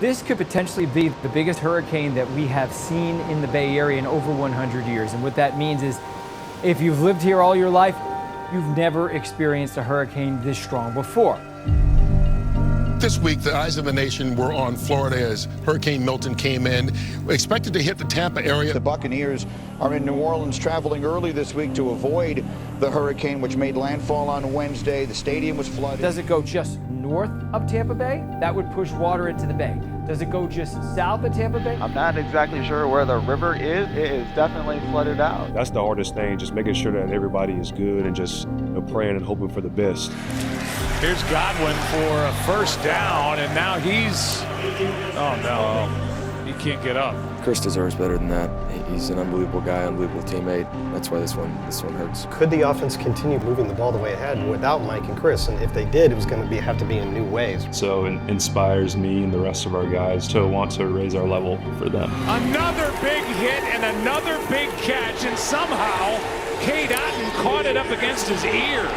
This could potentially be the biggest hurricane that we have seen in the Bay Area in over 100 years. And what that means is if you've lived here all your life, you've never experienced a hurricane this strong before. This week, the eyes of the nation were on Florida as Hurricane Milton came in. Expected to hit the Tampa area. The Buccaneers are in New Orleans traveling early this week to avoid the hurricane, which made landfall on Wednesday. The stadium was flooded. Does it go just north of Tampa Bay? That would push water into the bay. Does it go just south of Tampa Bay? I'm not exactly sure where the river is. It is definitely flooded out. That's the hardest thing, just making sure that everybody is good and just praying and hoping for the best. Here's Godwin for a first down, and now he's, oh no, he can't get up. Chris deserves better than that. He's an unbelievable guy, unbelievable teammate. That's why this one hurts. Could the offense continue moving the ball the way it had without Mike and Chris? And if they did, it was going to have to be in new ways. So it inspires me and the rest of our guys to want to raise our level for them. Another big hit and another big catch, and somehow Cade Otton caught it up against his ear.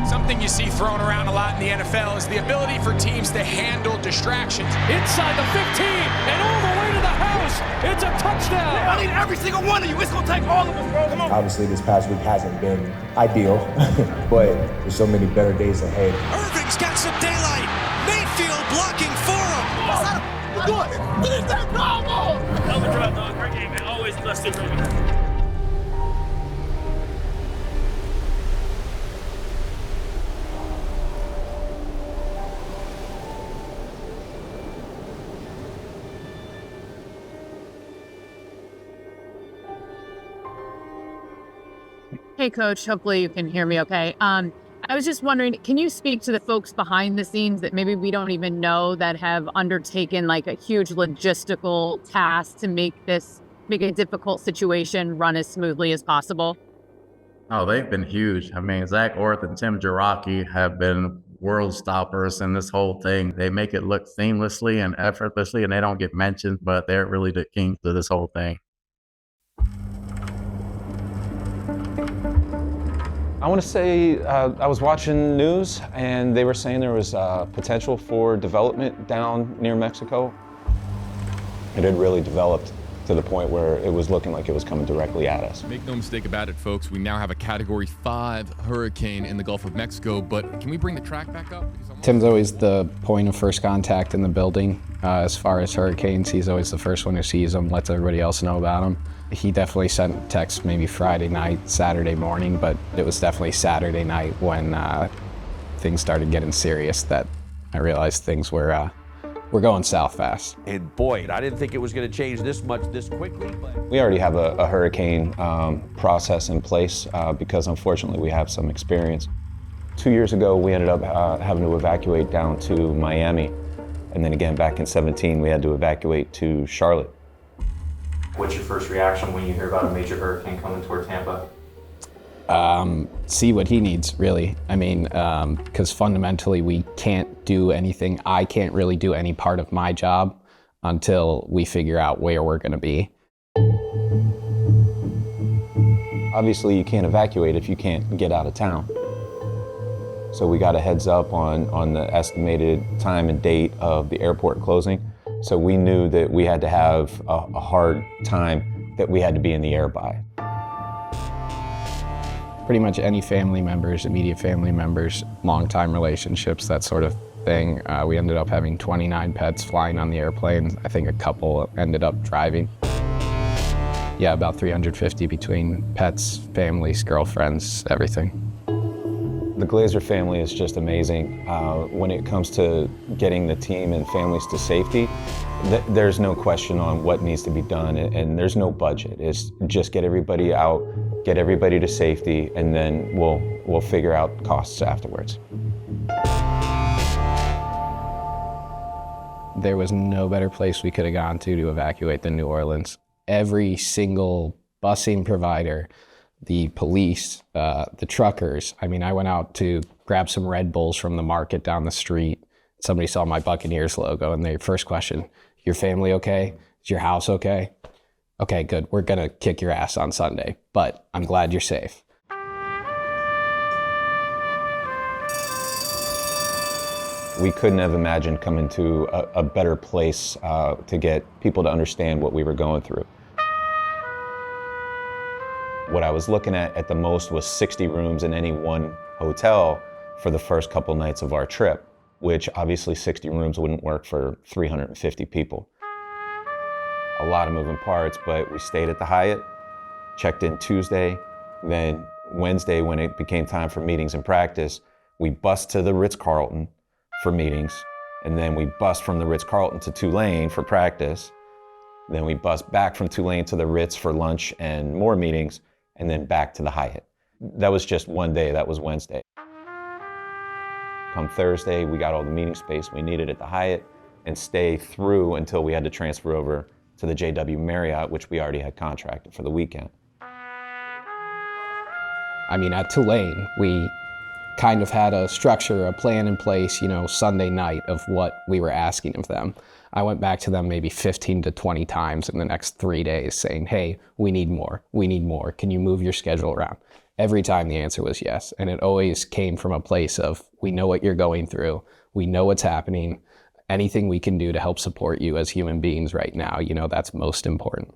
Something you see thrown around a lot in the NFL is the ability for teams to handle distractions. Inside the 15 and all the way to the house. It's a touchdown. I need every single one of you. It's going to take all of us, bro. Come on. Obviously, this past week hasn't been ideal, but there's so many better days ahead. Irving's got some daylight. Mayfield blocking for him. Let's do it. Finish that problem. Hell of a drive, dog. Great game, man. Always blessed to me. Hey, Coach. Hopefully you can hear me okay. I was just wondering, can you speak to the folks behind the scenes that maybe we don't even know that have undertaken like a huge logistical task to make a difficult situation run as smoothly as possible? Oh, they've been huge. I mean, Zach Orth and Tim Jarocki have been world stoppers in this whole thing. They make it look seamlessly and effortlessly, and they don't get mentioned, but they're really the king to this whole thing. I want to say I was watching news and they were saying there was potential for development down near Mexico. It had really developed to the point where it was looking like it was coming directly at us. Make no mistake about it, folks. We now have a Category 5 hurricane in the Gulf of Mexico, but can we bring the track back up? Tim's always the point of first contact in the building. As far as hurricanes, he's always the first one who sees them, lets everybody else know about them. He definitely sent texts maybe Friday night, Saturday morning, but it was definitely Saturday night when things started getting serious that I realized things were going south fast. And boy, I didn't think it was going to change this much this quickly. But We already have a hurricane process in place because unfortunately we have some experience. 2 years ago, we ended up having to evacuate down to Miami. And then again, back in 2017, we had to evacuate to Charlotte. What's your first reaction when you hear about a major hurricane coming toward Tampa? See what he needs, really. I mean, because fundamentally we can't do anything. I can't really do any part of my job until we figure out where we're going to be. Obviously, you can't evacuate if you can't get out of town. So we got a heads up on the estimated time and date of the airport closing. So we knew that we had to have a hard time that we had to be in the air by. Pretty much any family members, immediate family members, long-time relationships, that sort of thing. We ended up having 29 pets flying on the airplane. I think a couple ended up driving. Yeah, about 350 between pets, families, girlfriends, everything. The Glazer family is just amazing. When it comes to getting the team and families to safety, there's no question on what needs to be done, and there's no budget. It's just get everybody out, get everybody to safety, and then we'll figure out costs afterwards. There was no better place we could have gone to evacuate than New Orleans. Every single busing provider, the police, the truckers. I mean, I went out to grab some Red Bulls from the market down the street. Somebody saw my Buccaneers logo, and their first question, your family okay? Is your house okay? Okay, good. We're gonna kick your ass on Sunday, but I'm glad you're safe. We couldn't have imagined coming to a better place to get people to understand what we were going through. What I was looking at the most was 60 rooms in any one hotel for the first couple nights of our trip, which obviously 60 rooms wouldn't work for 350 people. A lot of moving parts, but we stayed at the Hyatt, checked in Tuesday, then Wednesday when it became time for meetings and practice, we bussed to the Ritz-Carlton for meetings, and then we bussed from the Ritz-Carlton to Tulane for practice. Then we bussed back from Tulane to the Ritz for lunch and more meetings, and then back to the Hyatt. That was just one day, that was Wednesday. Come Thursday, we got all the meeting space we needed at the Hyatt and stay through until we had to transfer over to the JW Marriott, which we already had contracted for the weekend. I mean, at Tulane, we kind of had a structure, a plan in place, Sunday night of what we were asking of them. I went back to them maybe 15 to 20 times in the next 3 days saying, hey, we need more. Can you move your schedule around? Every time the answer was yes. And it always came from a place of, we know what you're going through. We know what's happening. Anything we can do to help support you as human beings right now, that's most important.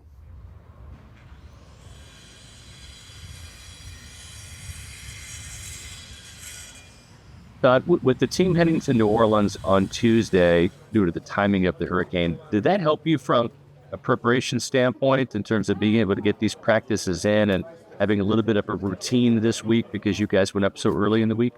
With the team heading to New Orleans on Tuesday, due to the timing of the hurricane, did that help you from a preparation standpoint in terms of being able to get these practices in and having a little bit of a routine this week because you guys went up so early in the week?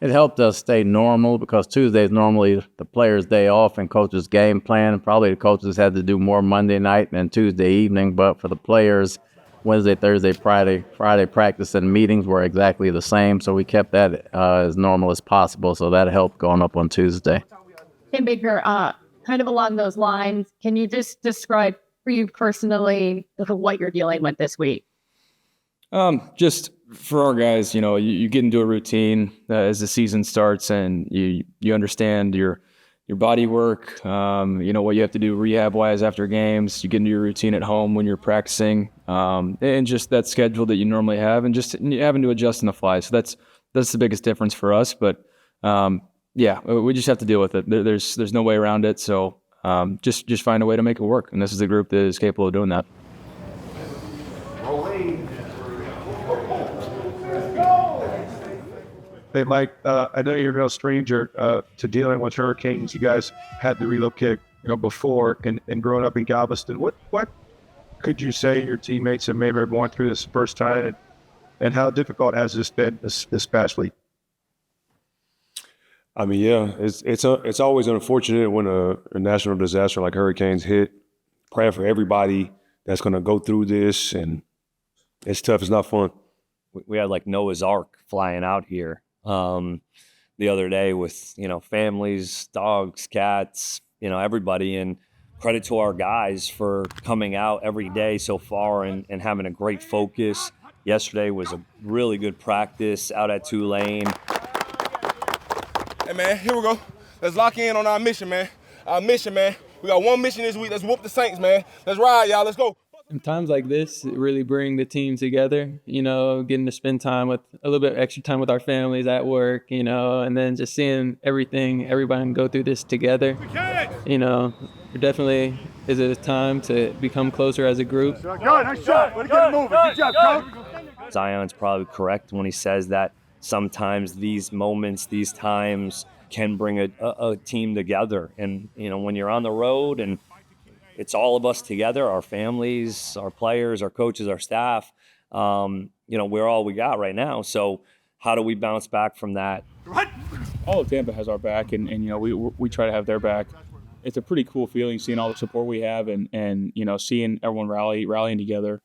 It helped us stay normal because Tuesday is normally the players' day off and coaches' game plan. Probably the coaches had to do more Monday night than Tuesday evening, but for the players, Wednesday, Thursday, Friday practice and meetings were exactly the same, so we kept that as normal as possible, so that helped going up on Tuesday. Tim Baker, kind of along those lines, can you just describe for you personally what you're dealing with this week? Just for our guys, you get into a routine as the season starts, and you understand your body work, what you have to do rehab-wise after games. You get into your routine at home when you're practicing, and just that schedule that you normally have, and just having to adjust on the fly. So that's the biggest difference for us. But we just have to deal with it. There's no way around it. So just find a way to make it work. And this is a group that is capable of doing that. Hey, Mike, I know you're no stranger to dealing with hurricanes. You guys had to relocate, before and growing up in Galveston. What could you say your teammates have maybe going through this first time, and how difficult has this been this past week? I mean, yeah, it's always unfortunate when a national disaster like hurricanes hit. Praying for everybody that's going to go through this, and it's tough. It's not fun. We had like Noah's Ark flying out here the other day with, families, dogs, cats, everybody. And credit to our guys for coming out every day so far and having a great focus. Yesterday was a really good practice out at Tulane. Hey, man, here we go. Let's lock in on our mission, man. We got one mission this week. Let's whoop the Saints, man. Let's ride, y'all. Let's go. In times like this, it really bring the team together, getting to spend time with a little bit extra time with our families at work, and then just seeing everybody go through this together. There definitely is a time to become closer as a group. Good, nice shot. Way to get it moving. Good job, coach. Zion's probably correct when he says that sometimes these moments, these times can bring a team together. And, when you're on the road and it's all of us together, our families, our players, our coaches, our staff. We're all we got right now. So how do we bounce back from that? All of Tampa has our back, and we try to have their back. It's a pretty cool feeling seeing all the support we have, and seeing everyone rallying together.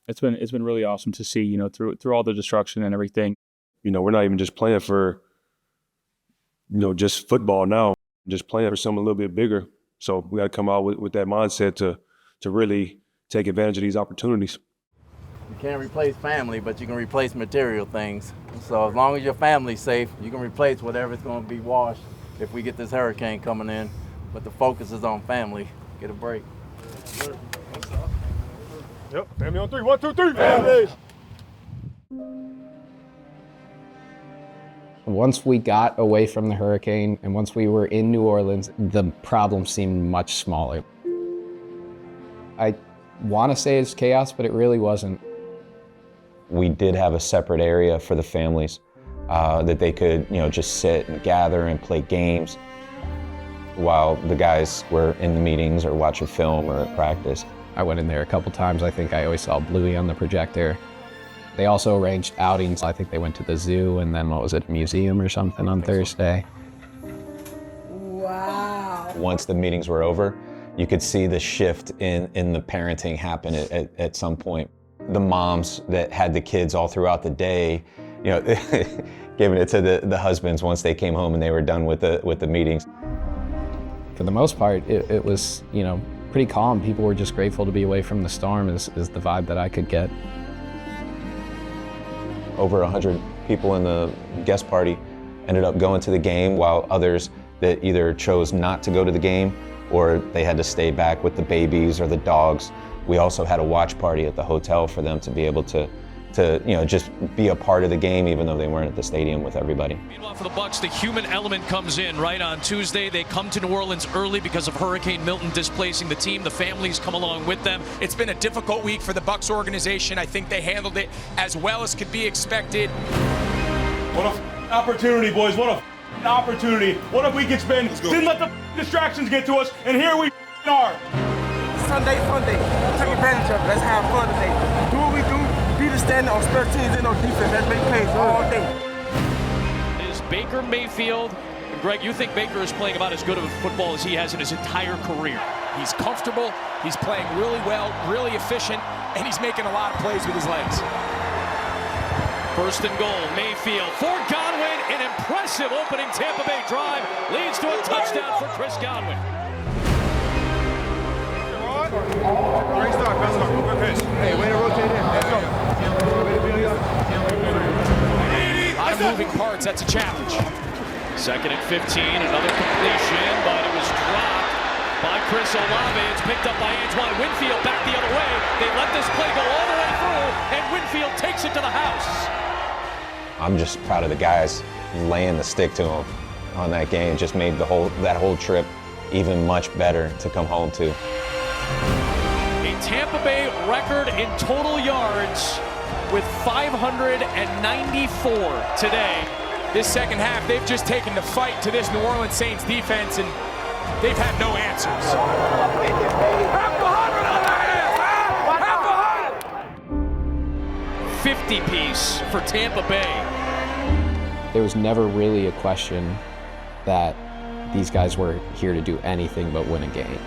It's been really awesome to see, through all the destruction and everything. We're not even just playing for, just football now. Just playing for something a little bit bigger. So we got to come out with that mindset to really take advantage of these opportunities. You can't replace family, but you can replace material things. So as long as your family's safe, you can replace whatever's going to be washed if we get this hurricane coming in. But the focus is on family. Get a break. Yep, family on three. 1, 2, 3. Family. Once we got away from the hurricane and once we were in New Orleans, the problem seemed much smaller. I want to say it's chaos, but it really wasn't. We did have a separate area for the families that they could, just sit and gather and play games while the guys were in the meetings or watching film or at practice. I went in there a couple times. I think I always saw Bluey on the projector. They also arranged outings. I think they went to the zoo and then, museum or something on Thursday. Wow. Once the meetings were over, you could see the shift in the parenting happen at some point. The moms that had the kids all throughout the day, giving it to the husbands once they came home and they were done with the meetings. For the most part, it was, pretty calm. People were just grateful to be away from the storm is the vibe that I could get. Over 100 people in the guest party ended up going to the game, while others that either chose not to go to the game or they had to stay back with the babies or the dogs. We also had a watch party at the hotel for them to be able to just be a part of the game, even though they weren't at the stadium with everybody. Meanwhile, for the Bucs, the human element comes in right on Tuesday. They come to New Orleans early because of Hurricane Milton displacing the team. The families come along with them. It's been a difficult week for the Bucs organization. I think they handled it as well as could be expected. What an opportunity, boys. What an opportunity. What if we could spend, didn't let the distractions get to us, and here we are. Sunday. Take advantage of it. Let's have fun today. Do what we do. Be the standing on special teams and on defense. Let's make plays all day. Is Baker Mayfield. Greg, you think Baker is playing about as good of football as he has in his entire career? He's comfortable, he's playing really well, really efficient, and he's making a lot of plays with his legs. First and goal, Mayfield for Godwin. An impressive opening Tampa Bay drive leads to a touchdown for Chris Godwin. Great start, best start. Good pitch. Hey, way to rotate in. Let's go. A lot of moving parts, that's a challenge. Second and 15, another completion, but it was dropped by Chris Olave. It's picked up by Antoine Winfield back the other way. They let this play go all the way through, and Winfield takes it to the house. I'm just proud of the guys laying the stick to him on that game. Just made that whole trip even much better to come home to. A Tampa Bay record in total yards with 594 today. This second half, they've just taken the fight to this New Orleans Saints defense, and they've had no answers. 50-piece for Tampa Bay. There was never really a question that these guys were here to do anything but win a game,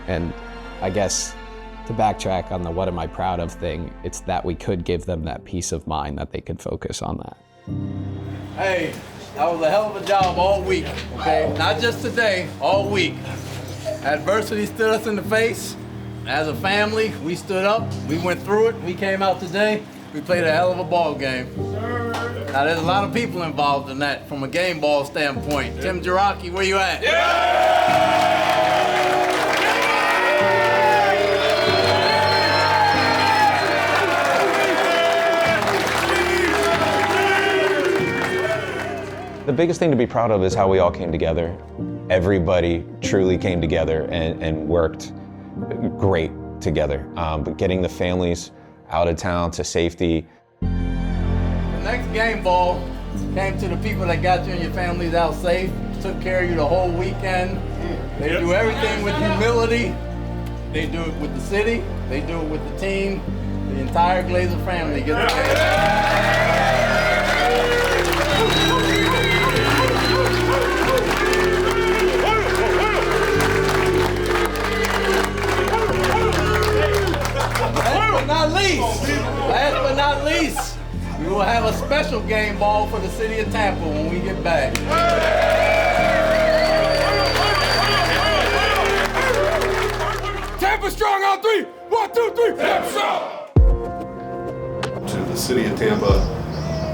And I guess to backtrack on the what am I proud of thing, it's that we could give them that peace of mind that they could focus on that. Hey, that was a hell of a job all week, okay? Not just today, all week. Adversity stood us in the face. As a family, we stood up, we went through it, we came out today, we played a hell of a ball game. Now, there's a lot of people involved in that from a game ball standpoint. Tim Jarocki, where you at? The biggest thing to be proud of is how we all came together. Everybody truly came together and worked great together. But getting the families out of town to safety. The next game ball came to the people that got you and your families out safe, took care of you the whole weekend. They do everything with humility. They do it with the city. They do it with the team. The entire Glazer family gets the Last but not least, we will have a special game ball for the city of Tampa when we get back. Tampa strong on three. 1, 2, 3. Tampa strong. To the city of Tampa,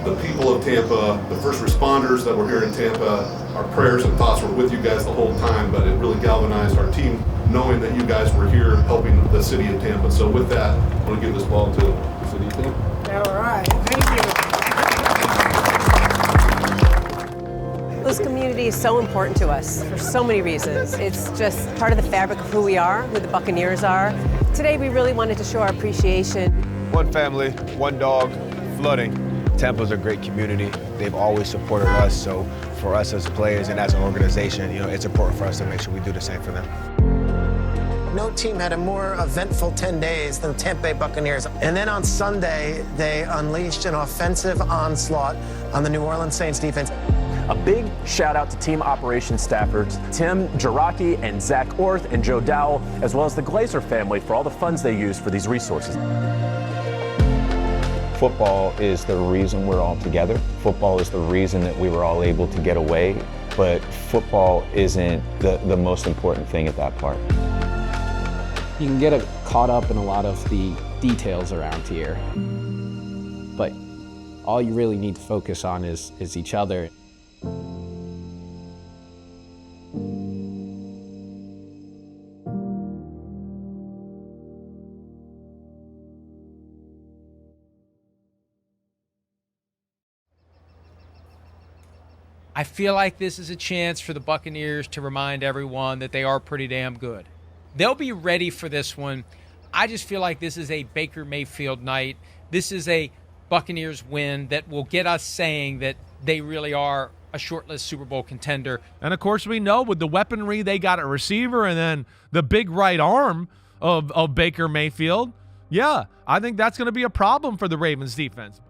the people of Tampa, the first responders that were here in Tampa, our prayers and thoughts were with you guys the whole time, but it really galvanized our team knowing that you guys were here helping the city of Tampa. So with that, I want to give this ball to the city team. All right, thank you. This community is so important to us for so many reasons. It's just part of the fabric of who we are, who the Buccaneers are. Today we really wanted to show our appreciation. One family, one dog, flooding. Tampa's a great community. They've always supported us, so for us as players and as an organization, it's important for us to make sure we do the same for them. No team had a more eventful 10 days than the Tampa Bay Buccaneers. And then on Sunday, they unleashed an offensive onslaught on the New Orleans Saints defense. A big shout out to team operations staffers Tim Jarocki and Zach Orth and Joe Dowell, as well as the Glazer family for all the funds they used for these resources. Football is the reason we're all together. Football is the reason that we were all able to get away, but football isn't the most important thing at that part. You can get caught up in a lot of the details around here, but all you really need to focus on is each other. I feel like this is a chance for the Buccaneers to remind everyone that they are pretty damn good. They'll be ready for this one. I just feel like this is a Baker Mayfield night. This is a Buccaneers win that will get us saying that they really are a shortlist Super Bowl contender. And, of course, we know with the weaponry they got at receiver and then the big right arm of Baker Mayfield, yeah, I think that's going to be a problem for the Ravens defense.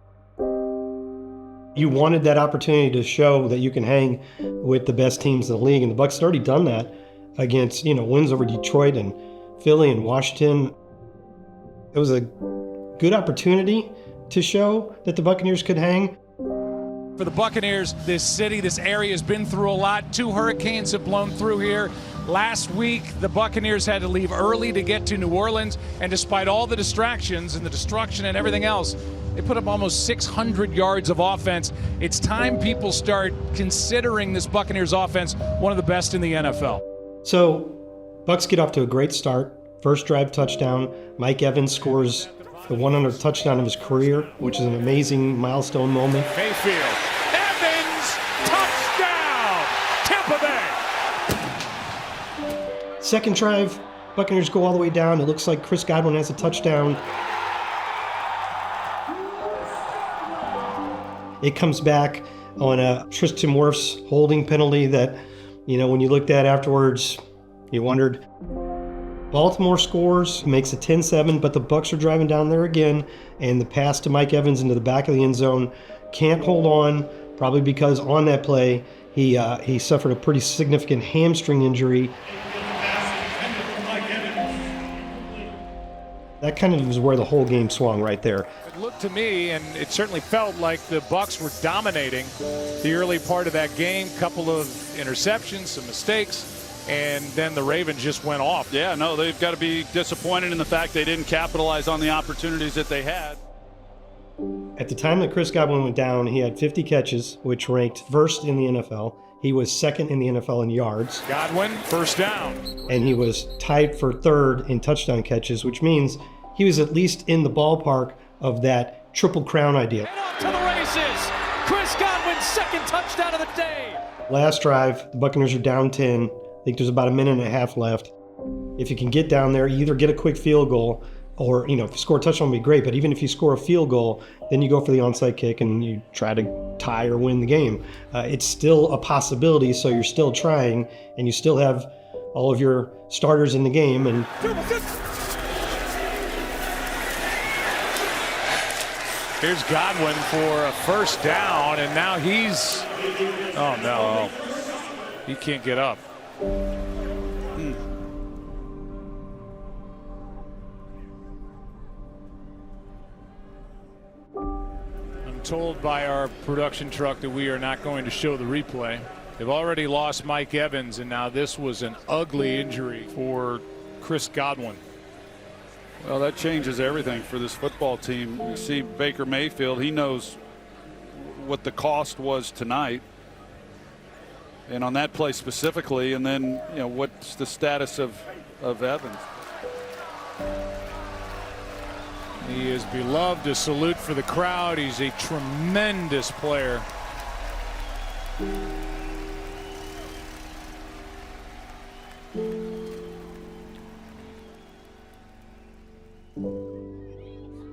You wanted that opportunity to show that you can hang with the best teams in the league, and the Bucs had already done that against, wins over Detroit and Philly and Washington. It was a good opportunity to show that the Buccaneers could hang. For the Buccaneers, this city, this area has been through a lot. 2 hurricanes have blown through here. Last week, the Buccaneers had to leave early to get to New Orleans, and despite all the distractions and the destruction and everything else, they put up almost 600 yards of offense. It's time people start considering this Buccaneers offense one of the best in the NFL. So, Bucs get off to a great start. First drive touchdown. Mike Evans scores the 100th touchdown of his career, which is an amazing milestone moment. Mayfield, Evans, touchdown, Tampa Bay. Second drive, Buccaneers go all the way down. It looks like Chris Godwin has a touchdown. It comes back on a Tristan Wirfs holding penalty that, when you looked at afterwards, you wondered. Baltimore scores, makes it 10-7, but the Bucs are driving down there again, and the pass to Mike Evans into the back of the end zone can't hold on, probably because on that play he suffered a pretty significant hamstring injury. That kind of is where the whole game swung right there. It looked to me, and it certainly felt like the Bucs were dominating the early part of that game. Couple of interceptions, some mistakes, and then the Ravens just went off. Yeah, no, they've got to be disappointed in the fact they didn't capitalize on the opportunities that they had. At the time that Chris Godwin went down, he had 50 catches, which ranked first in the NFL. He was second in the NFL in yards. Godwin, first down. And he was tied for third in touchdown catches, which means he was at least in the ballpark of that Triple Crown idea. And off to the races. Chris Godwin's second touchdown of the day. Last drive, the Buccaneers are down 10. I think there's about a minute and a half left. If you can get down there, you either get a quick field goal or, if you score a touchdown, would be great. But even if you score a field goal, then you go for the onside kick and you try to tie or win the game. It's still a possibility, so you're still trying, and you still have all of your starters in the game. And here's Godwin for a first down, and now he's, oh no, he can't get up. I'm told by our production truck that we are not going to show the replay. They've already lost Mike Evans, and now this was an ugly injury for Chris Godwin. Well, that changes everything for this football team. You see Baker Mayfield, he knows what the cost was tonight. And on that play specifically, and then, what's the status of Evans? He is beloved, a salute for the crowd. He's a tremendous player.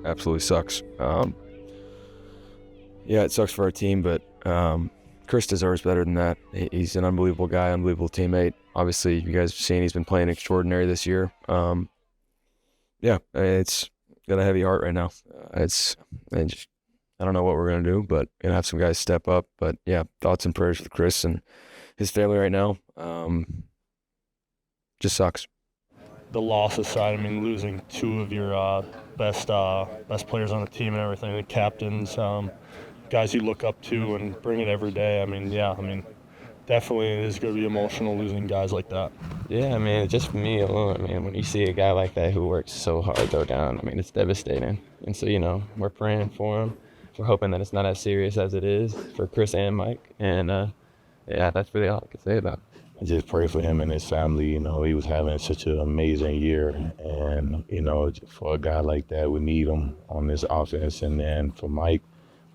Absolutely sucks. Yeah, it sucks for our team, but Chris deserves better than that. He's an unbelievable guy, unbelievable teammate. Obviously, you guys have seen he's been playing extraordinary this year. Yeah, it's got a heavy heart right now. I don't know what we're going to do, but going to have some guys step up. But, yeah, thoughts and prayers for Chris and his family right now. Just sucks. The loss aside, I mean, losing two of your best players on the team and everything, the captains, guys you look up to and bring it every day. I mean, yeah, definitely it is going to be emotional losing guys like that. Yeah, I mean, just for me alone, I mean, when you see a guy like that who works so hard go down, I mean, it's devastating. And so, we're praying for him. We're hoping that it's not as serious as it is for Chris and Mike. And, yeah, that's really all I can say about it. I just pray for him and his family. He was having such an amazing year. And, for a guy like that, we need him on this offense. And then for Mike,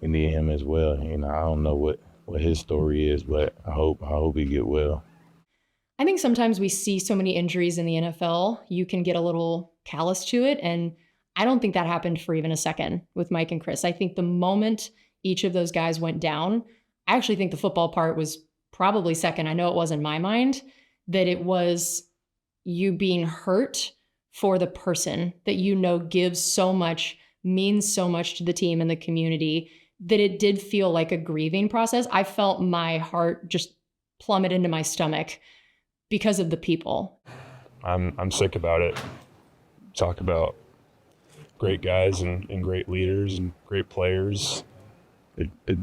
we need him as well. I don't know what his story is, but I hope he get well. I think sometimes we see so many injuries in the NFL, you can get a little callous to it. And I don't think that happened for even a second with Mike and Chris. I think the moment each of those guys went down, I actually think the football part was probably second. I know it was in my mind, that it was you being hurt for the person that gives so much, means so much to the team and the community, that it did feel like a grieving process. I felt my heart just plummet into my stomach because of the people. I'm sick about it. Talk about great guys and great leaders and great players. It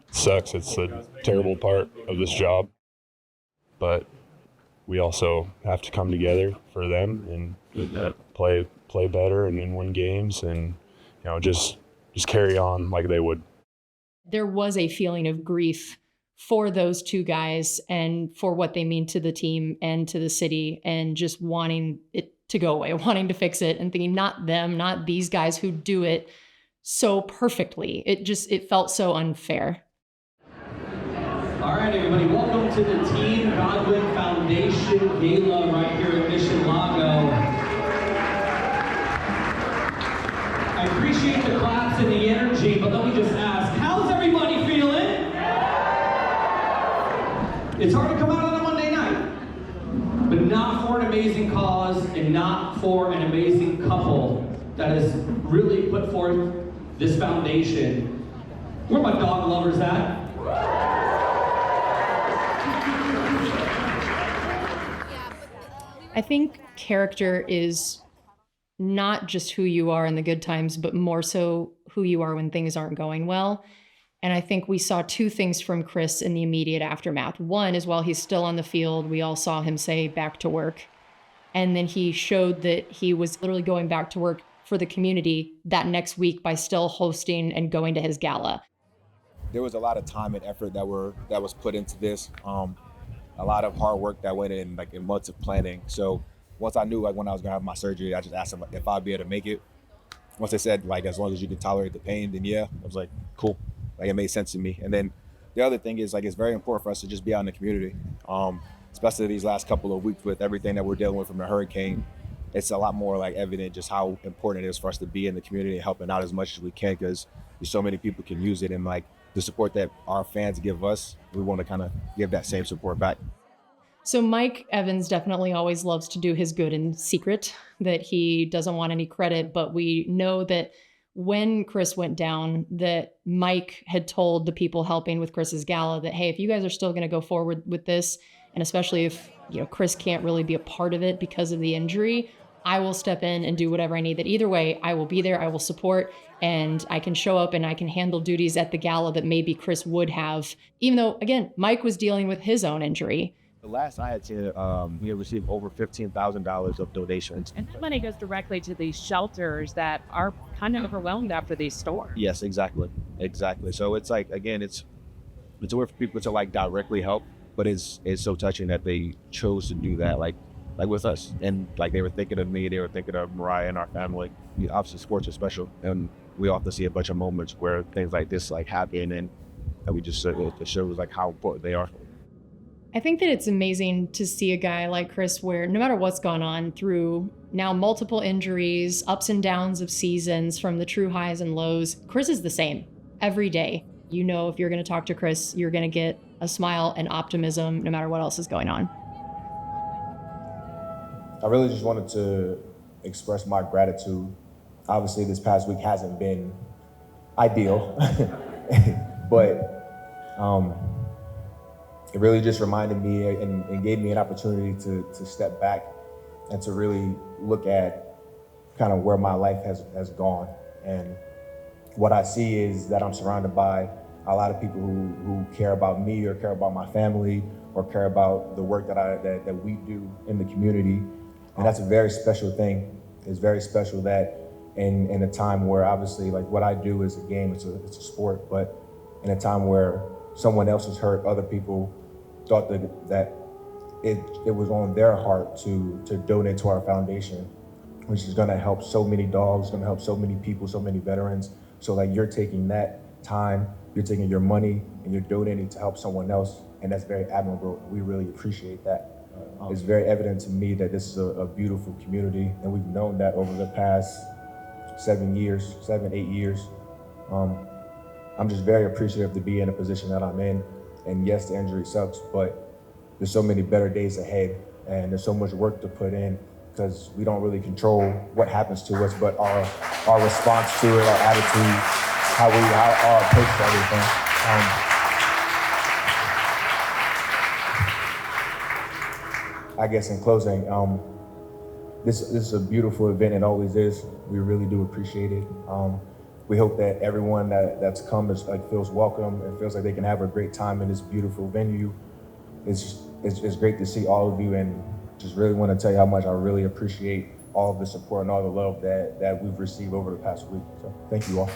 sucks. It's a terrible part of this job, but we also have to come together for them and play better and then win games and just carry on like they would. There was a feeling of grief for those two guys and for what they mean to the team and to the city, and just wanting it to go away, wanting to fix it, and thinking not them, not these guys who do it so perfectly. It felt so unfair. All right, everybody, welcome to the Team Godwin Foundation Gala right here at Mission Lago. I appreciate the claps and the energy, but let me just ask, how's everybody feeling? It's hard to come out on a Monday night, but not for an amazing cause and not for an amazing couple that has really put forth this foundation. Where are my dog lovers at? I think character is not just who you are in the good times, but more so who you are when things aren't going well. And I think we saw two things from Chris in the immediate aftermath. One is while he's still on the field, we all saw him say back to work. And then he showed that he was literally going back to work for the community that next week by still hosting and going to his gala. There was a lot of time and effort that was put into this. A lot of hard work that went in months of planning. So once I knew when I was gonna have my surgery, I just asked them if I'd be able to make it. Once they said as long as you can tolerate the pain, then yeah, I was like, cool. It made sense to me. And then the other thing is it's very important for us to just be out in the community, especially these last couple of weeks with everything that we're dealing with from the hurricane. It's a lot more evident just how important it is for us to be in the community and helping out as much as we can, because so many people can use it, and the support that our fans give us, we want to kind of give that same support back. So Mike Evans definitely always loves to do his good in secret, that he doesn't want any credit, but we know that when Chris went down, that Mike had told the people helping with Chris's gala that, hey, if you guys are still going to go forward with this, and especially if Chris can't really be a part of it because of the injury, I will step in and do whatever I need. That either way, I will be there, I will support, and I can show up and I can handle duties at the gala that maybe Chris would have, even though, again, Mike was dealing with his own injury. The last I had seen, we had received over $15,000 of donations. And that money goes directly to these shelters that are kind of overwhelmed after these storms. Yes, exactly. So it's again, it's a way for people to directly help, but it's so touching that they chose to do that, like with us. And they were thinking of me, they were thinking of Mariah and our family. Obviously, sports are special, and we often see a bunch of moments where things like this happen, and we just it shows how important they are. I think that it's amazing to see a guy like Chris where no matter what's gone on through now multiple injuries, ups and downs of seasons, from the true highs and lows, Chris is the same every day. You know, if you're going to talk to Chris, you're going to get a smile and optimism no matter what else is going on. I really just wanted to express my gratitude. Obviously, this past week hasn't been ideal, but it really just reminded me and gave me an opportunity to step back and to really look at kind of where my life has gone. And what I see is that I'm surrounded by a lot of people who care about me or care about my family or care about the work that we do in the community. And that's a very special thing. It's very special that in a time where obviously like what I do is a game, it's a sport, but in a time where someone else was hurt, other people thought that it was on their heart to donate to our foundation, which is gonna help so many dogs, gonna help so many people, so many veterans. So like you're taking that time, you're taking your money and you're donating to help someone else. And that's very admirable. We really appreciate that. It's very evident to me that this is a beautiful community, and we've known that over the past 7, 8 years. I'm just very appreciative to be in a position that I'm in. And yes, the injury sucks, but there's so many better days ahead, and there's so much work to put in because we don't really control what happens to us, but our response to it, our attitude, our approach to everything. I guess in closing, this is a beautiful event. It always is. We really do appreciate it. We hope that everyone that's come feels welcome and feels like they can have a great time in this beautiful venue. It's great to see all of you, and just really want to tell you how much I really appreciate all of the support and all the love that we've received over the past week. So thank you all.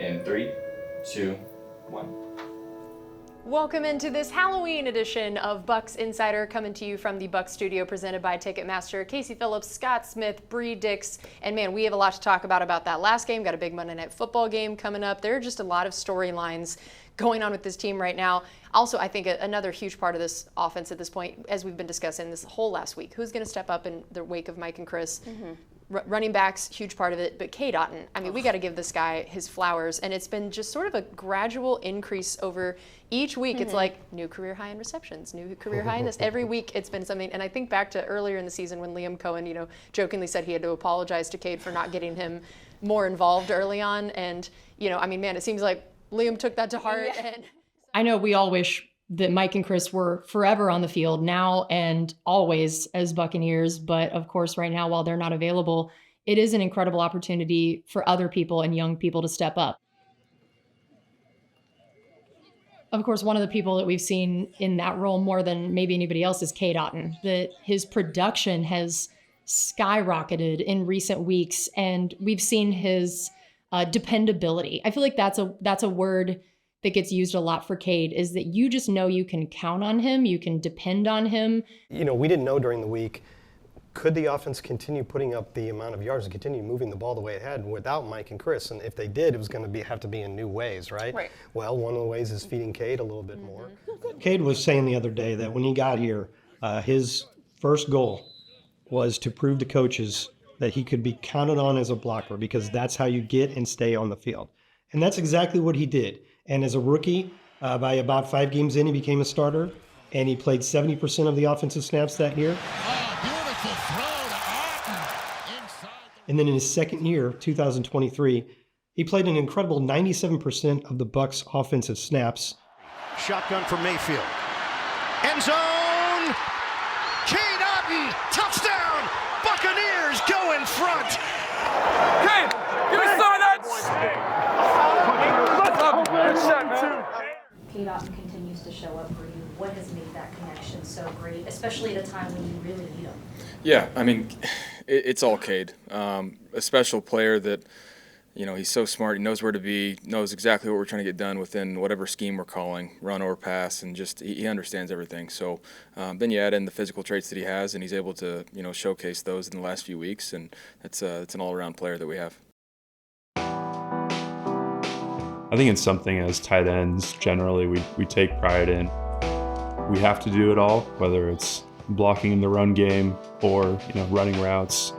In 3, 2, 1. Welcome into this Halloween edition of Bucs Insider, coming to you from the Bucs studio, presented by Ticketmaster. Casey Phillips, Scott Smith, Bree Dix, and man, we have a lot to talk about that last game. Got a big Monday Night Football game coming up. There are just a lot of storylines going on with this team right now. Also, I think another huge part of this offense at this point, as we've been discussing this whole last week, who's going to step up in the wake of Mike and Chris? Running backs, huge part of it, but Cade Otton, I mean, we got to give this guy his flowers, and it's been just sort of a gradual increase over each week. It's like new career high in receptions, new career high in this. Every week it's been something, and I think back to earlier in the season when Liam Cohen, jokingly said he had to apologize to Cade for not getting him more involved early on, and, I mean, man, it seems like Liam took that to heart. Yeah. And I know we all wish that Mike and Chris were forever on the field now and always as Buccaneers. But of course, right now, while they're not available, it is an incredible opportunity for other people and young people to step up. Of course, one of the people that we've seen in that role more than maybe anybody else is Cade Otton. That his production has skyrocketed in recent weeks, and we've seen his dependability. I feel like that's a word that gets used a lot for Cade, is that you just know you can count on him, you can depend on him. We didn't know during the week, could the offense continue putting up the amount of yards and continue moving the ball the way it had without Mike and Chris? And if they did, it was going to have to be in new ways, right? Well, one of the ways is feeding Cade a little bit more. Cade was saying the other day that when he got here, his first goal was to prove to coaches that he could be counted on as a blocker, because that's how you get and stay on the field. And that's exactly what he did. And as a rookie, by about 5 games in, he became a starter, and he played 70% of the offensive snaps that year. Beautiful throw to Otton. Inside. And then in his second year, 2023, he played an incredible 97% of the Bucs' offensive snaps. Shotgun for Mayfield. End zone. Cade Otton, touchdown. Buccaneers go in front. Cade, give me some of that. Cade Otton continues to show up for you. What has made that connection so great, especially at a time when you really need him? Yeah, I mean, it's all Cade. A special player that he's so smart. He knows where to be, knows exactly what we're trying to get done within whatever scheme we're calling, run or pass, and just he understands everything. So then you add in the physical traits that he has, and he's able to showcase those in the last few weeks, and it's an all-around player that we have. I think it's something as tight ends generally we take pride in. We have to do it all, whether it's blocking in the run game or running routes.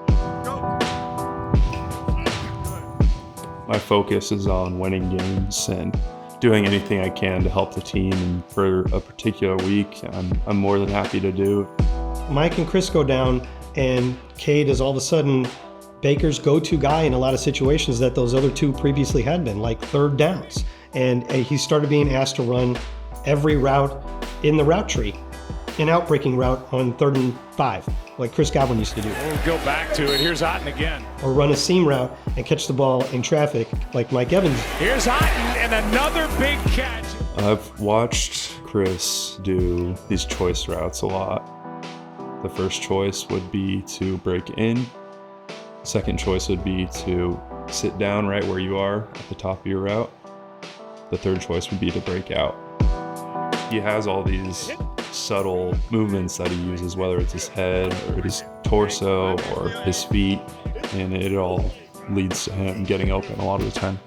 My focus is on winning games and doing anything I can to help the team. And for a particular week, I'm more than happy to do. Mike and Chris go down, and Cade is all of a sudden Baker's go-to guy in a lot of situations that those other two previously had been, like third downs. And he started being asked to run every route in the route tree, an outbreaking route on 3rd and 5, like Chris Godwin used to do. We'll go back to it. Here's Otton again. Or run a seam route and catch the ball in traffic like Mike Evans. Here's Otton and another big catch. I've watched Chris do these choice routes a lot. The first choice would be to break in. Second choice would be to sit down right where you are at the top of your route. The third choice would be to break out. He has all these subtle movements that he uses, whether it's his head or his torso or his feet, and it all leads to him getting open a lot of the time.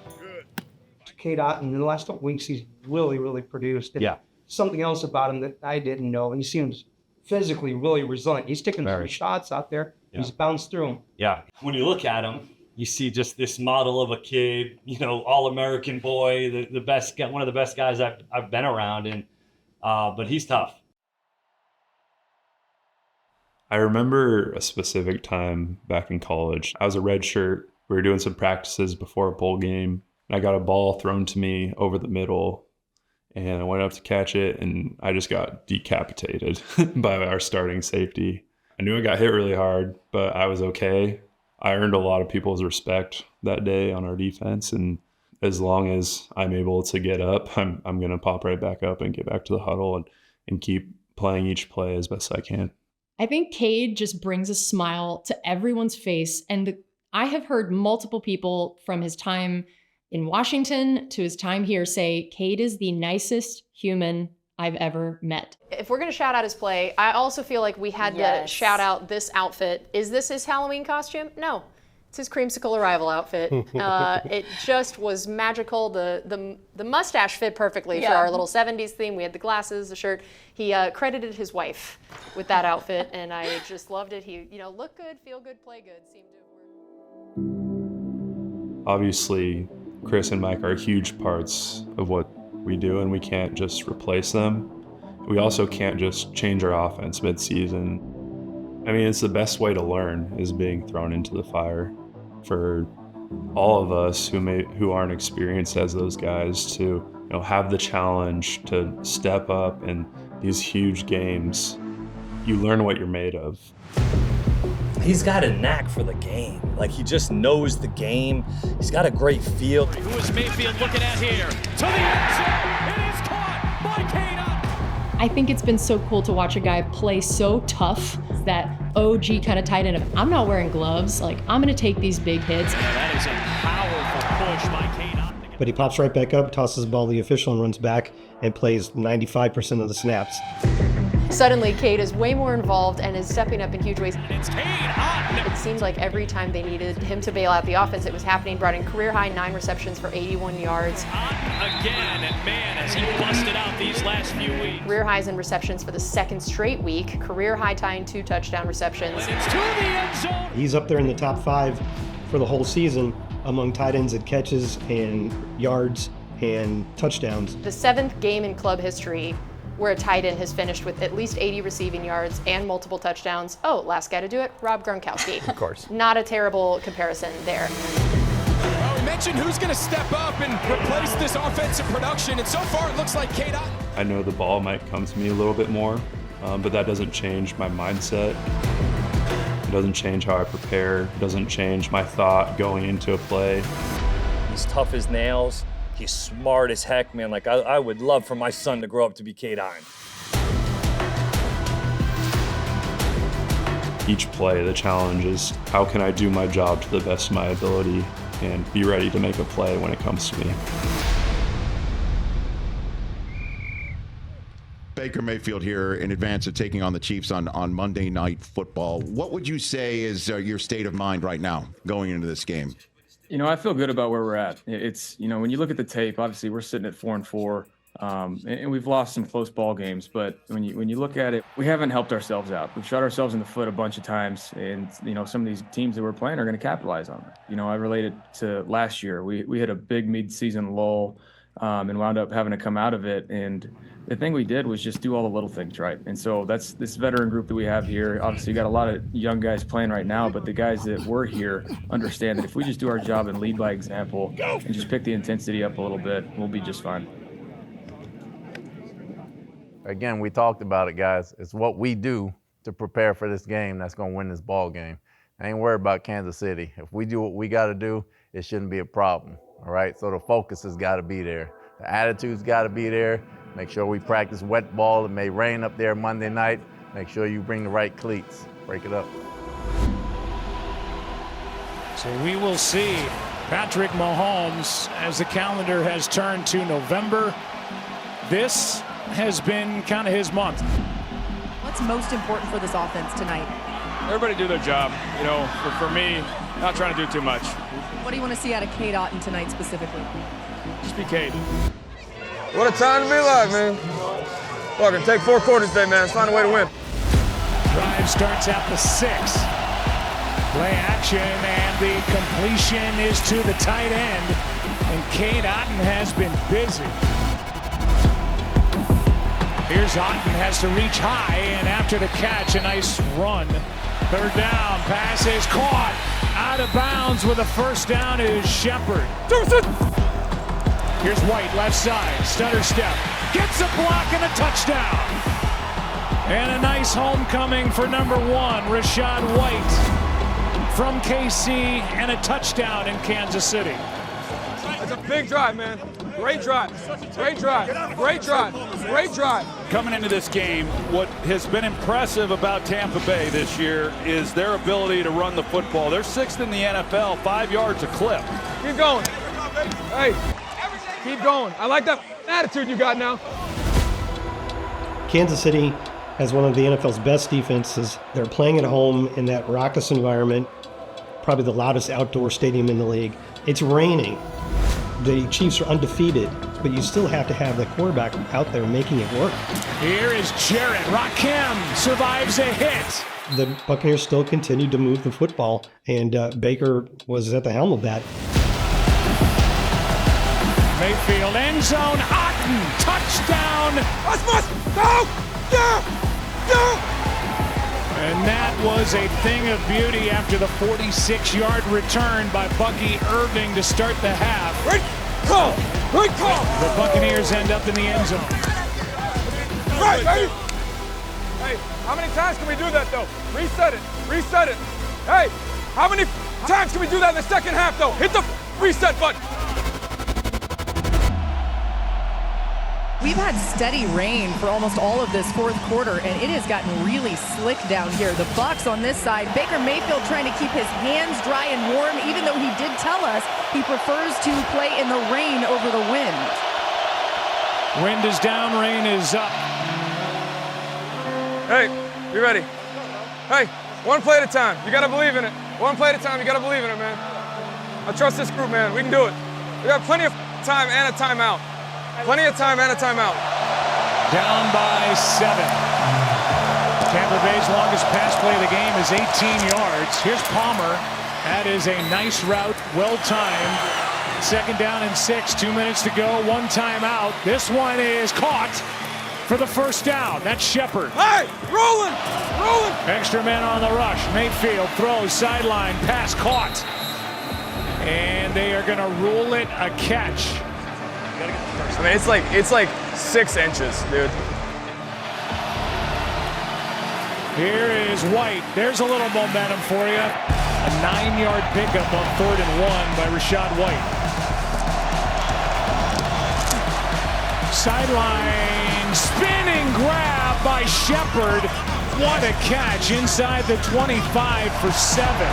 Cade Otton, in the last couple weeks, he's really produced. And something else about him that I didn't know, he seems physically really resilient. He's taking 3 shots out there. He's bounced through them. Yeah. When you look at him, you see just this model of a kid, all-American boy, the best, one of the best guys I've been around, and but he's tough. I remember a specific time back in college. I was a redshirt. We were doing some practices before a bowl game, and I got a ball thrown to me over the middle, and I went up to catch it, and I just got decapitated by our starting safety. I knew I got hit really hard, but I was okay. I earned a lot of people's respect that day on our defense, and as long as I'm able to get up, I'm going to pop right back up and get back to the huddle and keep playing each play as best I can. I think Cade just brings a smile to everyone's face. And I have heard multiple people from his time in Washington to his time here say Cade is the nicest human I've ever met. If we're going to shout out his play, I also feel like we had to shout out this outfit. Is this his Halloween costume? No. It's his creamsicle arrival outfit. It just was magical. The mustache fit perfectly for our little 70s theme. We had the glasses, the shirt. He credited his wife with that outfit, and I just loved it. He, look good, feel good, play good. Seemed to work. Obviously, Chris and Mike are huge parts of what we do, and we can't just replace them. We also can't just change our offense mid-season. I mean, it's the best way to learn is being thrown into the fire. For all of us who aren't experienced as those guys to have the challenge to step up in these huge games, you learn what you're made of. He's got a knack for the game. Like, he just knows the game. He's got a great feel. Who is Mayfield looking at here? To the end zone. It is caught by Cade Otton. I think it's been so cool to watch a guy play so tough, that OG kind of tight end of, I'm not wearing gloves, like I'm going to take these big hits. That is a powerful push by Cade Otton. But he pops right back up, tosses the ball to the official, and runs back and plays 95% of the snaps. Suddenly, Cade is way more involved and is stepping up in huge ways. It's Cade Otton. It seemed like every time they needed him to bail out the offense, it was happening. Brought in career-high 9 receptions for 81 yards. Otton again, and man, has he busted out these last few weeks. Career highs in receptions for the 2nd straight week. Career high tying 2 touchdown receptions. It's to the end zone. He's up there in the top 5 for the whole season among tight ends at catches and yards and touchdowns. The 7th game in club history where a tight end has finished with at least 80 receiving yards and multiple touchdowns. Oh, last guy to do it, Rob Gronkowski. Of course. Not a terrible comparison there. Well, we mentioned who's going to step up and replace this offensive production, and so far it looks like Cade Otton. I know the ball might come to me a little bit more, but that doesn't change my mindset. It doesn't change how I prepare. It doesn't change my thought going into a play. He's tough as nails. He's smart as heck, man. Like, I would love for my son to grow up to be Cade Otton. Each play, the challenge is how can I do my job to the best of my ability and be ready to make a play when it comes to me. Baker Mayfield here in advance of taking on the Chiefs on Monday Night Football. What would you say is your state of mind right now going into this game? I feel good about where we're at. It's, when you look at the tape, obviously we're sitting at 4-4, and we've lost some close ball games. But when you look at it, we haven't helped ourselves out. We've shot ourselves in the foot a bunch of times, and some of these teams that we're playing are going to capitalize on it. I relate it to last year. We had a big mid-season lull, and wound up having to come out of it. And the thing we did was just do all the little things right. And so that's this veteran group that we have here. Obviously, you got a lot of young guys playing right now, but the guys that were here understand that if we just do our job and lead by example and just pick the intensity up a little bit, we'll be just fine. Again, we talked about it, guys. It's what we do to prepare for this game that's going to win this ball game. I ain't worried about Kansas City. If we do what we got to do, it shouldn't be a problem, all right? So the focus has got to be there. The attitude's got to be there. Make sure we practice wet ball. It may rain up there Monday night. Make sure you bring the right cleats. Break it up. So we will see Patrick Mahomes as the calendar has turned to November. This has been kind of his month. What's most important for this offense tonight? Everybody do their job. For me, not trying to do too much. What do you want to see out of Cade Otton tonight specifically? Just be Cade. What a time to be alive, man. Fucking take 4 quarters today, man. Let's find a way to win. Drive starts at the 6. Play action, and the completion is to the tight end. And Cade Otton has been busy. Here's Otton, has to reach high, and after the catch, a nice run. 3rd down, pass is caught. Out of bounds with a first down is Shepard. Here's White, left side, stutter step, gets a block and a touchdown. And a nice homecoming for number 1, Rachaad White from KC, and a touchdown in Kansas City. It's a big drive, man. Great drive. Great drive. Great drive. Great drive. Coming into this game, what has been impressive about Tampa Bay this year is their ability to run the football. They're 6th in the NFL, 5 yards a clip. Keep going. Hey. Keep going. I like that attitude you got now. Kansas City has one of the NFL's best defenses. They're playing at home in that raucous environment, probably the loudest outdoor stadium in the league. It's raining. The Chiefs are undefeated, but you still have to have the quarterback out there making it work. Here is Jarrett. Rakim survives a hit. The Buccaneers still continued to move the football, and Baker was at the helm of that. Mayfield, end zone, Otton, touchdown! Go! And that was a thing of beauty after the 46-yard return by Bucky Irving to start the half. Great call! Great call! The Buccaneers end up in the end zone. Right, baby! Hey, how many times can we do that, though? Reset it. Reset it. Hey, how many times can we do that in the second half, though? Hit the reset button. We've had steady rain for almost all of this 4th quarter, and it has gotten really slick down here. The Bucs on this side, Baker Mayfield trying to keep his hands dry and warm, even though he did tell us he prefers to play in the rain over the wind. Wind is down, rain is up. Hey, you ready? Hey, 1 play at a time. You gotta believe in it. 1 play at a time, you gotta believe in it, man. I trust this group, man. We can do it. We got plenty of time and a timeout. Plenty of time and a timeout. Down by 7. Tampa Bay's longest pass play of the game is 18 yards. Here's Palmer. That is a nice route, well timed. 2nd down and 6, 2 minutes to go, 1 timeout. This one is caught for the first down. That's Shepard. Hey, rolling. Extra men on the rush. Mayfield throws sideline, pass caught. And they are gonna rule it a catch. I mean, it's like 6 inches, dude. Here is White. There's a little momentum for you. A 9-yard pickup on 3rd and 1 by Rachaad White. Sideline spinning grab by Shepard. What a catch inside the 25 for 7.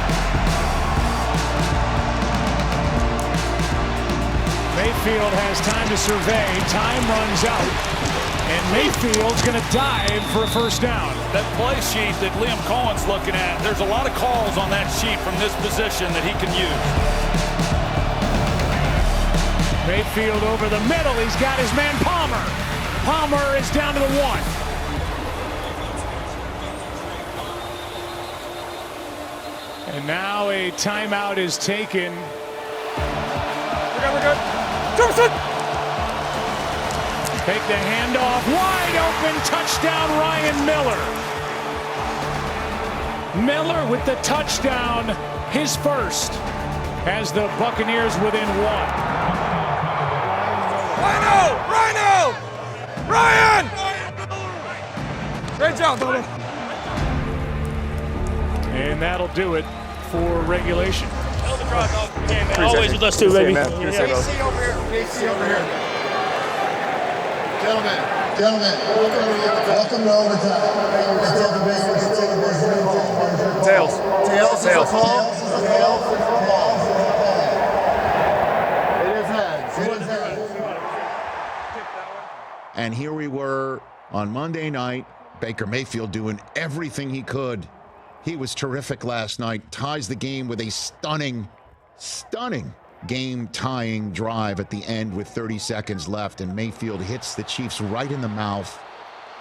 Mayfield has time to survey. Time runs out. And Mayfield's going to dive for a first down. That play sheet that Liam Cohen's looking at, there's a lot of calls on that sheet from this position that he can use. Mayfield over the middle. He's got his man Palmer. Palmer is down to the 1. And now a timeout is taken. We're good. Jefferson! Take the handoff. Wide open touchdown, Ryan Miller. Miller with the touchdown, his first, as the Buccaneers within 1. Rhino! Ryan! Great job, brother. And that'll do it for regulation. Always with us too, baby. KC over here. KC over here. Gentlemen, welcome to overtime. Tails. Tails. It is heads. And here we were on Monday night, Baker Mayfield doing everything he could. He was terrific last night, ties the game with a stunning game-tying drive at the end with 30 seconds left, and Mayfield hits the Chiefs right in the mouth,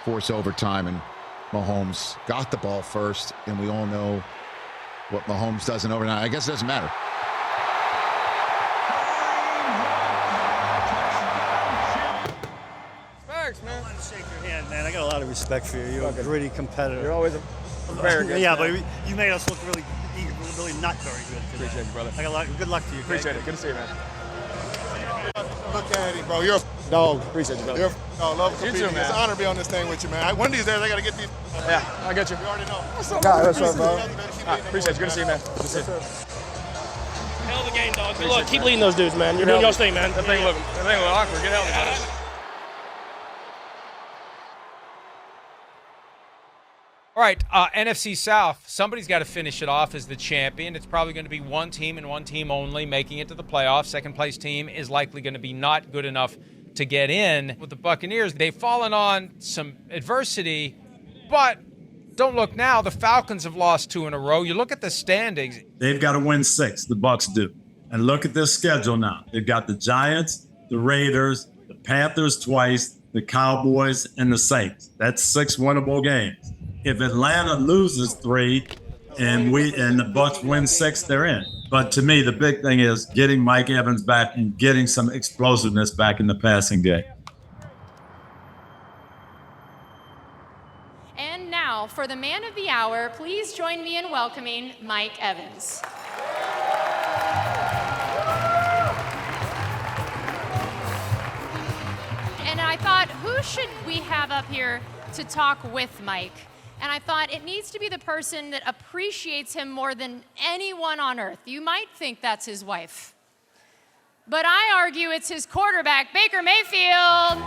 force overtime, and Mahomes got the ball first, and we all know what Mahomes does in overtime. I guess it doesn't matter. Thanks, man. I want to shake your hand, man. I got a lot of respect for you. You're a gritty competitor. You're always a very good. Yeah, but you made us look really not very good today. Appreciate you, brother. I got good luck to you. Appreciate it. Good to see you, man. Look at him, bro. You're a dog. Appreciate you, brother. You're a dog. Love You competing. too, man. It's an honor to be on this thing with you, man. One of these days, I got to get these. Yeah, I get you. You already know. What's up, God, what's up, bro? Appreciate Appreciate you. Good to see you, man. Good to see you. Hell of a game, dog. Good luck. Keep leading those dudes, man. You're doing your thing, man. That thing look awkward. Get healthy, brother. All right, NFC South, somebody's got to finish it off as the champion. It's probably going to be one team and one team only making it to the playoffs. Second place team is likely going to be not good enough to get in. With the Buccaneers, they've fallen on some adversity, but don't look now. The Falcons have lost 2 in a row. You look at the standings. They've got to win 6, the Bucs do. And look at their schedule now. They've got the Giants, the Raiders, the Panthers twice, the Cowboys, and the Saints. That's 6 winnable games. If Atlanta loses 3 and the Bucs win 6, they're in. But to me, the big thing is getting Mike Evans back and getting some explosiveness back in the passing game. And now, for the man of the hour, please join me in welcoming Mike Evans. And I thought, who should we have up here to talk with Mike? And I thought it needs to be the person that appreciates him more than anyone on earth. You might think that's his wife, but I argue it's his quarterback, Baker Mayfield.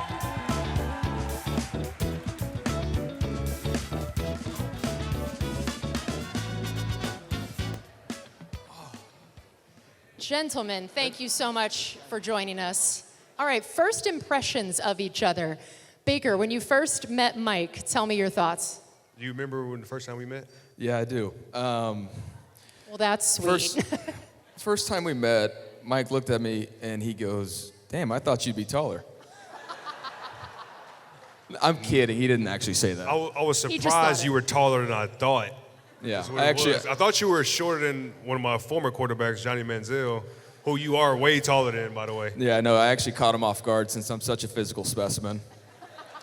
Gentlemen, thank you so much for joining us. All right, first impressions of each other. Baker, when you first met Mike, tell me your thoughts. Do you remember when the first time we met? Yeah, I do. Well, that's sweet. First time we met, Mike looked at me and he goes, "Damn, I thought you'd be taller." I'm kidding. He didn't actually say that. I was surprised you were taller than I thought. Yeah, I thought you were shorter than one of my former quarterbacks, Johnny Manziel, who you are way taller than, by the way. Yeah, no, I actually caught him off guard since I'm such a physical specimen.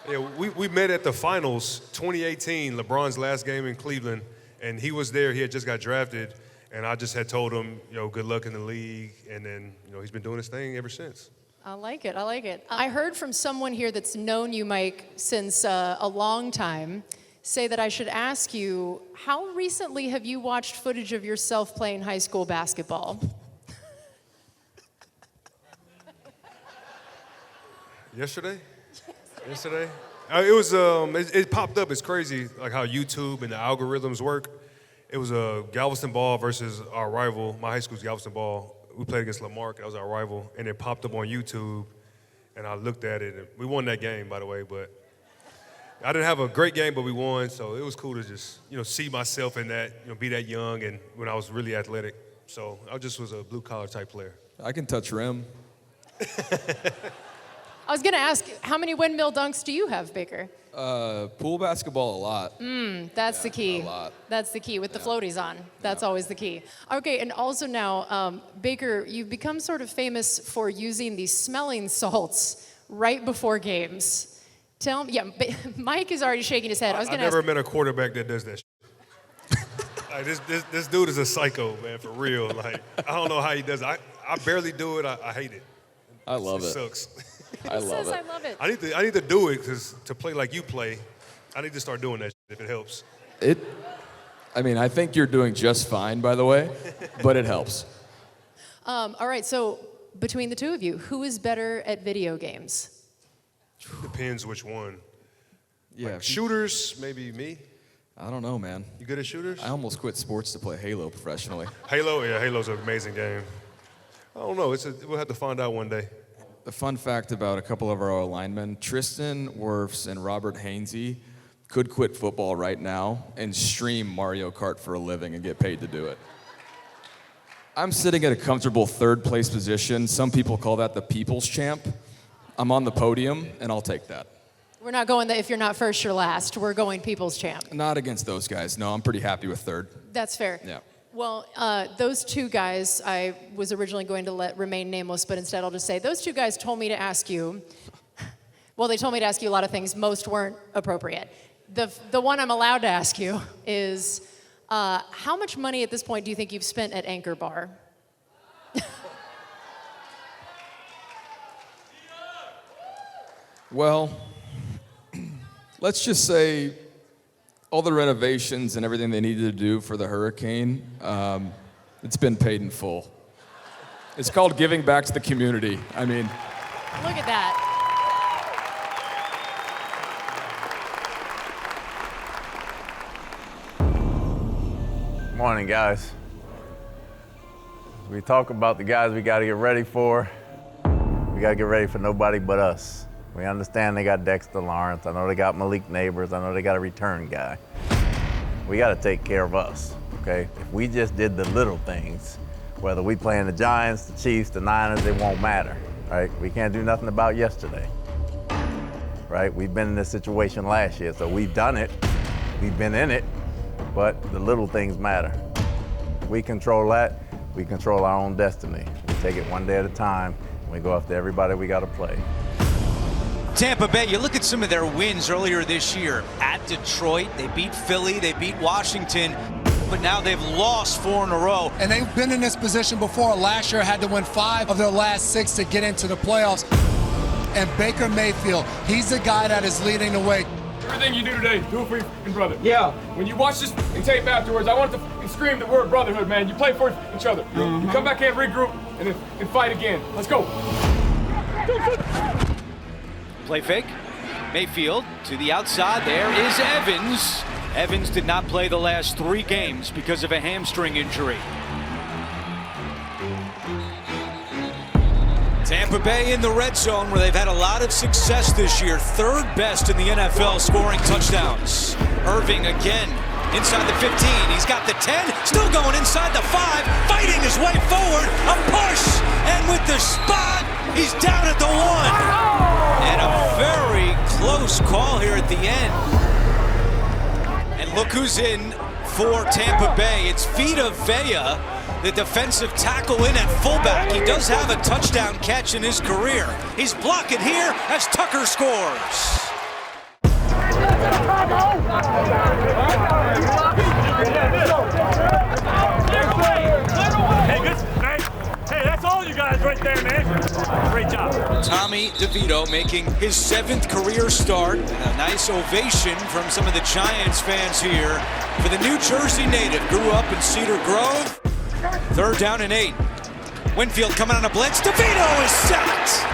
Yeah, we met at the finals, 2018, LeBron's last game in Cleveland, and he was there. He had just got drafted, and I just had told him, good luck in the league, and then, he's been doing his thing ever since. I like it. I like it. I heard from someone here that's known you, Mike, since a long time, say that I should ask you, how recently have you watched footage of yourself playing high school basketball? Yesterday? It was, it popped up. It's crazy, like how YouTube and the algorithms work. It was a Galveston Ball versus our rival, my high school's Galveston Ball, we played against Lamarck. That was our rival, and it popped up on YouTube, and I looked at it. And we won that game, by the way, but I didn't have a great game, but we won, so it was cool to just, see myself in that, be that young and when I was really athletic. So I just was a blue-collar type player. I can touch rim. I was going to ask, how many windmill dunks do you have, Baker? Pool basketball, a lot. That's the key. A lot. That's the key with the floaties on. That's always the key. Okay, and also now, Baker, you've become sort of famous for using these smelling salts right before games. Tell me, Mike is already shaking his head. I've never met a quarterback that does that shit. Like, this dude is a psycho, man, for real. Like, I don't know how he does it. I barely do it. I hate it. I love it. It sucks. I love it. I love it. I need to do it because to play like you play, I need to start doing that shit if it helps. I think you're doing just fine, by the way, but it helps. All right, so between the two of you, who is better at video games? Depends which one. Yeah. Like shooters, maybe me. I don't know, man. You good at shooters? I almost quit sports to play Halo professionally. Halo? Yeah, Halo's an amazing game. I don't know. We'll have to find out one day. A fun fact about a couple of our linemen, Tristan Wirfs and Robert Hainsey could quit football right now and stream Mario Kart for a living and get paid to do it. I'm sitting at a comfortable third place position. Some people call that the people's champ. I'm on the podium, and I'll take that. We're not going if you're not first, you're last. We're going people's champ. Not against those guys. No, I'm pretty happy with third. That's fair. Yeah. Well, those two guys, I was originally going to remain nameless, but instead I'll just say those two guys told me to ask you, well, they told me to ask you a lot of things. Most weren't appropriate. The one I'm allowed to ask you is, how much money at this point do you think you've spent at Anchor Bar? Well, let's just say all the renovations and everything they needed to do for the hurricane, it's been paid in full. It's called giving back to the community. I mean, look at that. Good morning, guys. As we talk about the guys we got to get ready for, we got to get ready for nobody but us. We understand they got Dexter Lawrence. I know they got Malik Neighbors. I know they got a return guy. We got to take care of us, okay? If we just did the little things, whether we playing the Giants, the Chiefs, the Niners, it won't matter, right? We can't do nothing about yesterday, right? We've been in this situation last year, so we've done it. We've been in it, but the little things matter. We control that. We control our own destiny. We take it one day at a time, and we go after everybody we got to play. Tampa Bay, you look at some of their wins earlier this year. At Detroit, they beat Philly, they beat Washington, but now they've lost 4 in a row. And they've been in this position before. Last year had to win 5 of their last 6 to get into the playoffs. And Baker Mayfield, he's the guy that is leading the way. Everything you do today, do it for your brother. Yeah. When you watch this tape afterwards, I want to scream the word brotherhood, man. You play for each other. You come back in, regroup, and fight again. Let's go. Play fake. Mayfield to the outside. There is Evans. Evans did not play the last 3 games because of a hamstring injury. Tampa Bay in the red zone where they've had a lot of success this year. 3rd best in the NFL scoring touchdowns. Irving again inside the 15. He's got the 10. Still going inside the 5. Fighting his way forward. A push. And with the spot, he's down at the 1. And a very close call here at the end. And look who's in for Tampa Bay. It's Vita Vea, the defensive tackle in at fullback. He does have a touchdown catch in his career. He's blocking here as Tucker scores. Hey, that's all you guys right there, man. Great job. Tommy DeVito making his 7th career start. A nice ovation from some of the Giants fans here for the New Jersey native. Grew up in Cedar Grove. 3rd down and 8. Winfield coming on a blitz. DeVito is sacked.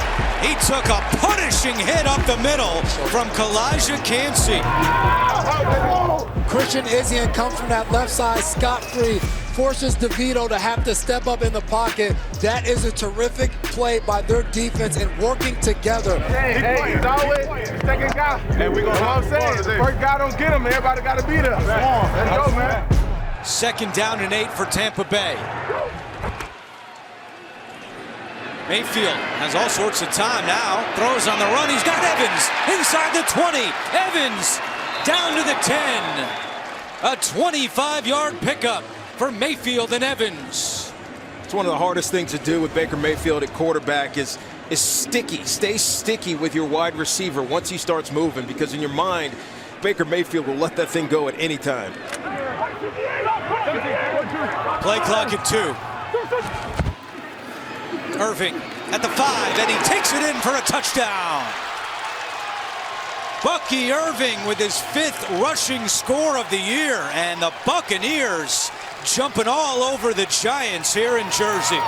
He took a punishing hit up the middle from Kalijah Cansey. Christian Izien comes from that left side scot-free. forces DeVito to have to step up in the pocket. That is a terrific play by their defense and working together. Hey, he's always second guy. Hey, we gonna know what I'm saying. First guy don't get him, everybody got to be there. Let's go, man. 2nd down and 8 for Tampa Bay. Mayfield has all sorts of time now. Throws on the run. He's got Evans inside the 20. Evans down to the 10. A 25-yard pickup for Mayfield and Evans. It's one of the hardest things to do with Baker Mayfield at quarterback is sticky. Stay sticky with your wide receiver once he starts moving, because in your mind, Baker Mayfield will let that thing go at any time. Play clock at 2. Irving at the 5, and he takes it in for a touchdown. Bucky Irving with his 5th rushing score of the year, and the Buccaneers jumping all over the Giants here in Jersey.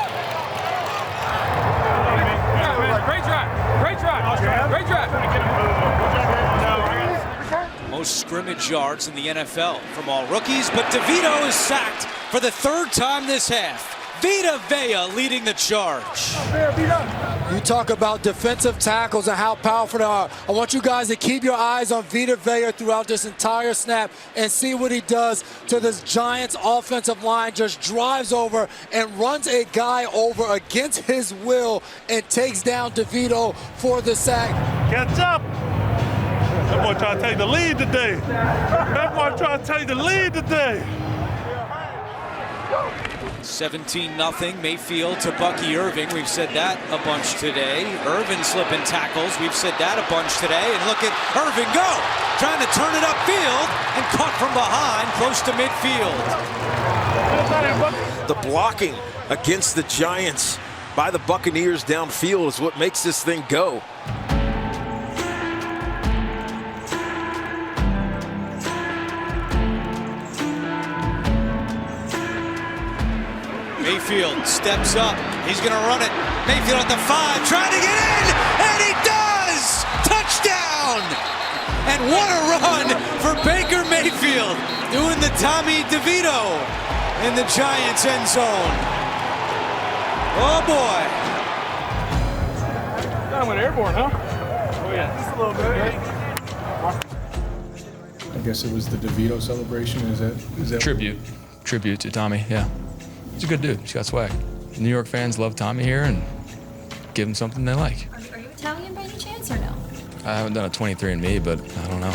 Great drive. Great drive. Great drive. Most scrimmage yards in the NFL from all rookies, but DeVito is sacked for the 3rd time this half. Vita Vea leading the charge. You talk about defensive tackles and how powerful they are. I want you guys to keep your eyes on Vita Vea throughout this entire snap and see what he does to this Giants offensive line. Just drives over and runs a guy over against his will and takes down DeVito for the sack. Catch up. That boy trying to take the lead today. That boy trying to take the lead today. 17-0 Mayfield to Bucky Irving. We've said that a bunch today. Irvin slipping tackles. We've said that a bunch today. And look at Irving go. Trying to turn it upfield and caught from behind close to midfield. The blocking against the Giants by the Buccaneers downfield is what makes this thing go. Mayfield steps up. He's going to run it. Mayfield at the 5, trying to get in, and he does! Touchdown! And what a run for Baker Mayfield, doing the Tommy DeVito in the Giants end zone. Oh boy. That went airborne, huh? Oh yeah, just a little bit. I guess it was the DeVito celebration. Is that Tribute to Tommy, yeah. He's a good dude. He's got swag. New York fans love Tommy here and give him something they like. Are you Italian by any chance or no? I haven't done a 23andMe, but I don't know.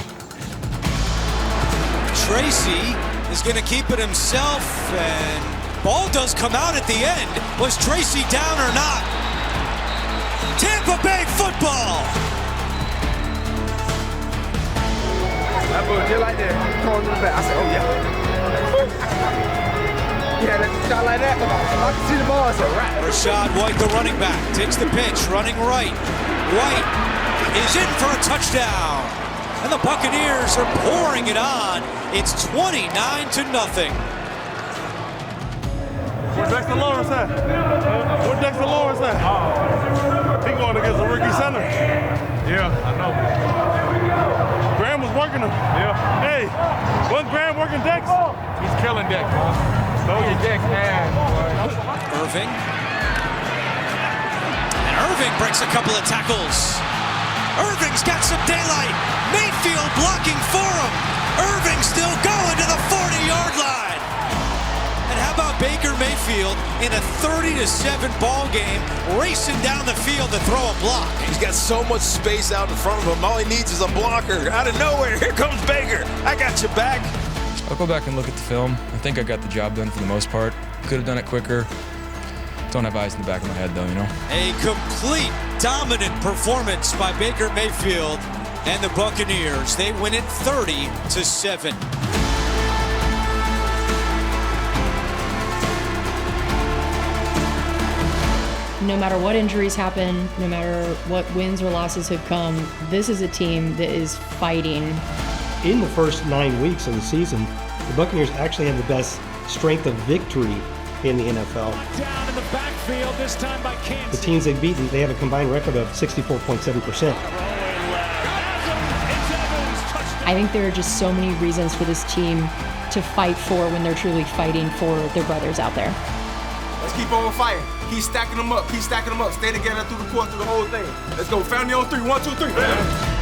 Tracy is going to keep it himself, and ball does come out at the end. Was Tracy down or not? Tampa Bay football! That boy just like that. Throwing to the back. I said, oh yeah. Yeah, that shot like that. I can see the ball. I said, right. Rashad White, the running back, takes the pitch, running right. White is in for a touchdown. And the Buccaneers are pouring it on. It's 29-0. Where's Dexter Lawrence at? Where's Dexter Lawrence at? He going against a rookie center. Yeah, I know. Graham was working him. Yeah. Hey, wasn't Graham working Dex? He's killing Dex. Throw your Dex, man. Irving. And Irving breaks a couple of tackles. Irving's got some daylight. Mayfield blocking for him. Irving still going to the 40-yard line. And how about Baker Mayfield in a 30-7 ball game, racing down the field to throw a block? He's got so much space out in front of him. All he needs is a blocker. Out of nowhere, here comes Baker. I got you back. I'll go back and look at the film. I think I got the job done for the most part. Could have done it quicker. Don't have eyes in the back of my head, though, you know? A complete dominant performance by Baker Mayfield and the Buccaneers. They win it 30-7. No matter what injuries happen, no matter what wins or losses have come, this is a team that is fighting. In the first 9 weeks of the season, the Buccaneers actually have the best strength of victory in the NFL. Down in the backfield, this time by Kansas. The teams they've beaten, they have a combined record of 64.7%. I think there are just so many reasons for this team to fight for when they're truly fighting for their brothers out there. Let's keep on fighting. Keep stacking them up. Keep stacking them up. Stay together through the course, through the whole thing. Let's go. Family on 3. 1, 2, 3.